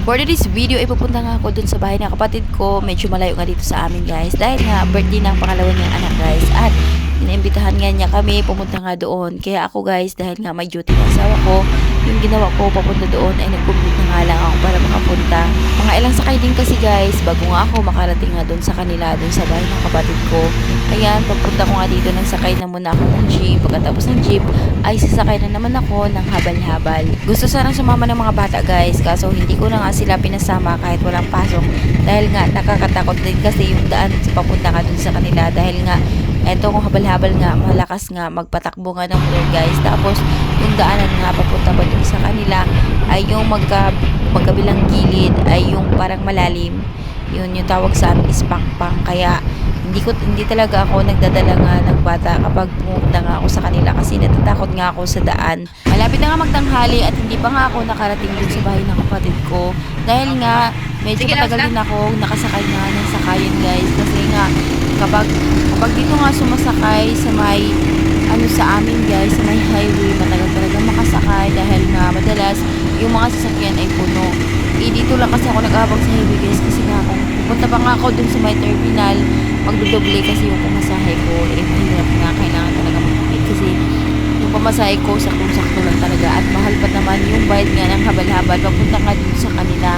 For this video, ipupunta nga ako dun sa bahay ng kapatid ko. Medyo malayo nga dito sa amin, guys. Dahil nga, birthday ng pangalawa niyang anak, guys. At iniimbitahan nga niya kami pumunta nga doon. Kaya ako, guys, dahil nga may duty ng asawa ko, yung ginawa ko papunta doon ay nag-commute na nga lang ako para makapunta. Mga ilang sakay din kasi, guys, bago nga ako makarating nga doon sa kanila, doon sa bahay ng kapatid ko. Ayan, papunta ko nga dito, nagsakay na muna ako ng jeep. Pagkatapos ng jeep, ay sasakay na naman ako ng habal-habal. Gusto sanang sumama ng mga bata, guys, kaso hindi ko na nga sila pinasama kahit walang pasok. Dahil nga, nakakatakot din kasi yung daan sa papunta ka doon sa kanila. Dahil nga, eto kung habal-habal nga, malakas nga, magpatakbo nga ng motor, guys. Tapos, yung daanan nga, papunta pa dun sa kanila, ay yung magkabilang gilid, ay yung parang malalim. Yun, yung tawag sa amin is pang-pang. Kaya, hindi talaga ako nagdadala nga ng bata kapag pumunta nga ako sa kanila kasi natatakot nga ako sa daan. Malapit na nga magtanghali at hindi pa nga ako nakarating dun sa bahay ng kapatid ko. Dahil nga, medyo matagal din ako nakasakay nga ng sakayan, guys. Kasi nga, kapag dito nga sumasakay sa may sa amin, guys, sa may highway, matagal talaga makasakay dahil nga madalas yung mga sasakyan ay puno. Dito lang kasi ako nag-aabang sa highway, guys, kasi nga kung pupunta pa nga ako dun sa may terminal, magdudoble kasi yung pamasahe ko, mahirap nga, kailangan talaga magpapit kasi yung pamasahe ko saktong-sakto lang talaga at mahal pa naman yung bayad nga ng habal-habal papunta nga dun sa kanila.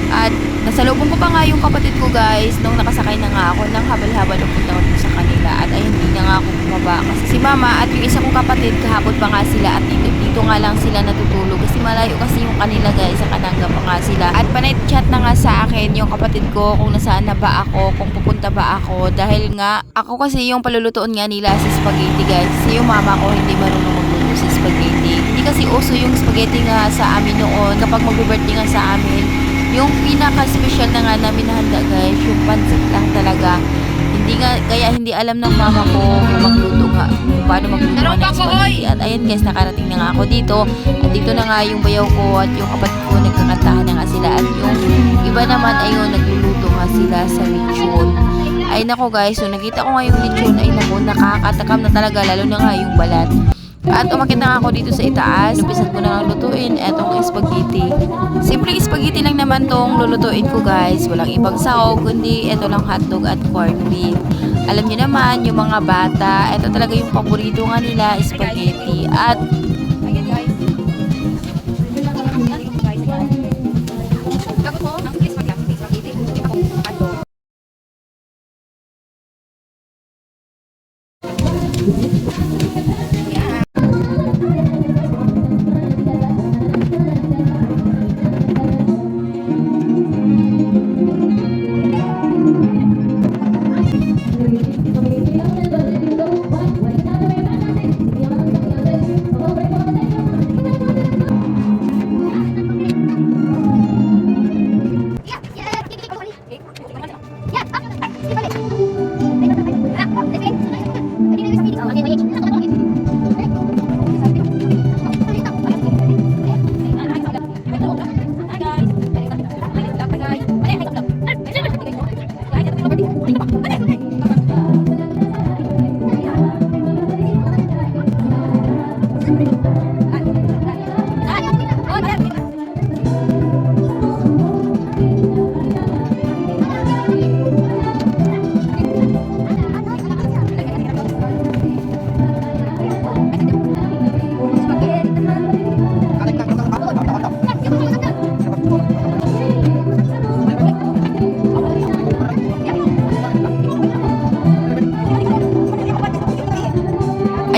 At nasalubong ko pa nga yung kapatid ko, guys, nung nakasakay na nga ako ng habal-habal papunta ko dun sa kanila at ayun, hindi na nga ako bumaba kasi si mama at yung isa kong kapatid kahapon pa nga sila at dito nga lang sila natutulog kasi malayo kasi yung kanila, guys, sa Kananga pa nga sila. At panay chat na nga sa akin yung kapatid ko kung nasaan na ba ako, kung pupunta ba ako, dahil nga ako kasi yung palulutuon nga nila sa spaghetti, guys. Kasi yung mama ko hindi marunong magluto sa spaghetti. Hindi kasi uso yung spaghetti nga sa amin noon kapag mag-birthday nga sa amin. Yung pinaka-special na nga namin nahanda, guys, yung pancit lang talaga. Kaya hindi alam ng mama ko kung magluto nga, kung paano magluto nga ng spaghetti. At ayun, guys, nakarating na nga ako dito. At dito na nga yung bayaw ko at yung kapatid ko, nagkakantahan na nga sila. At yung iba naman, ayun, nagluluto nga sila sa lechon. Ay nako, guys, so nakita ko nga yung lechon, ay nako, nakakatakam na talaga, lalo na nga yung balat. At umakit na nga ako dito sa itaas. Numpisan ko na nga lutuin etong spaghetti. Simpleng spaghetti lang naman tong lulutuin ko, guys. Walang ibang sahog, kundi eto lang hotdog at corned beef. Alam niyo naman, yung mga bata, eto talaga yung paborito nga nila, spaghetti. At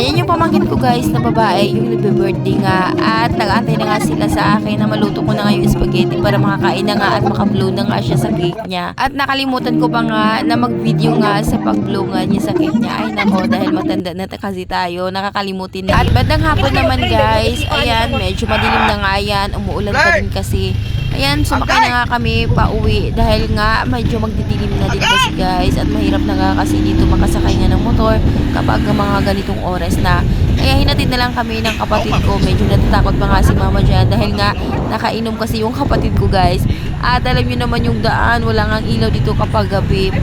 ayan yung pamangkin ko, guys, na babae, yung nagbe-birthday nga. At nag-aantay na nga sila sa akin na maluto ko na nga yung spaghetti para makakain na nga at maka-blow na nga siya sa cake niya. At nakalimutan ko pa nga na mag-video nga sa pag-blow nga niya sa cake niya. Ay nako, dahil matanda na kasi tayo, nakakalimutin na. At bandang hapon naman, guys, ayan, medyo madilim na nga yan, umuulan pa din kasi. Ayan, sumakay na nga kami pauwi dahil nga medyo magdidilim na din kasi, guys, at mahirap na nga kasi dito makasakay nga ng motor kapag mga ganitong oras na. Kaya hinatid na lang kami ng kapatid ko. Medyo natatakot pa nga si mama dyan dahil nga nakainom kasi yung kapatid ko, guys. At alam nyo naman yung daan, wala nga ilaw dito kapag gabi.